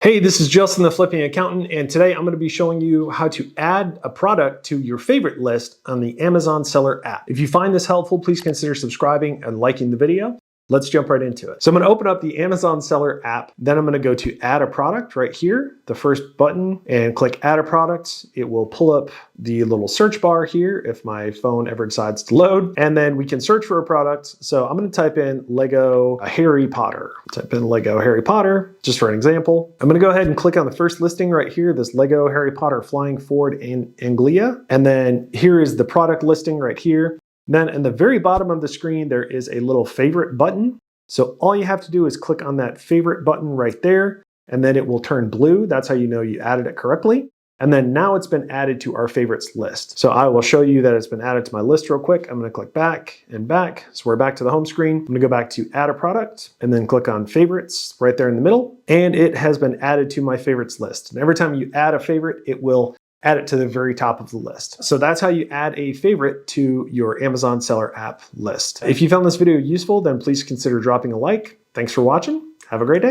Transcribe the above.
Hey, this is Justin, the Flipping Accountant, and today I'm going to be showing you how to add a product to your favorite list on the Amazon Seller app. If you find this helpful, please consider subscribing and liking the video. Let's jump right into it. So I'm going to open up the Amazon Seller app. Then I'm going to go to add a product right here, the first button, and click add a product. It will pull up the little search bar here if my phone ever decides to load. And then we can search for a product. So I'm going to type in Lego Harry Potter. Type in Lego Harry Potter, just for an example. I'm going to go ahead and click on the first listing right here, this Lego Harry Potter Flying Forward in Anglia. And then here is the product listing right here. Then in the very bottom of the screen, there is a little favorite button. So all you have to do is click on that favorite button right there, and then it will turn blue. That's how you know you added it correctly. And then now it's been added to our favorites list. So I will show you that it's been added to my list real quick. I'm gonna click back and back. So we're back to the home screen. I'm gonna go back to add a product and then click on favorites right there in the middle. And it has been added to my favorites list. And every time you add a favorite, it will add it to the very top of the list. So that's how you add a favorite to your Amazon Seller app list. If you found this video useful, then please consider dropping a like. Thanks for watching. Have a great day.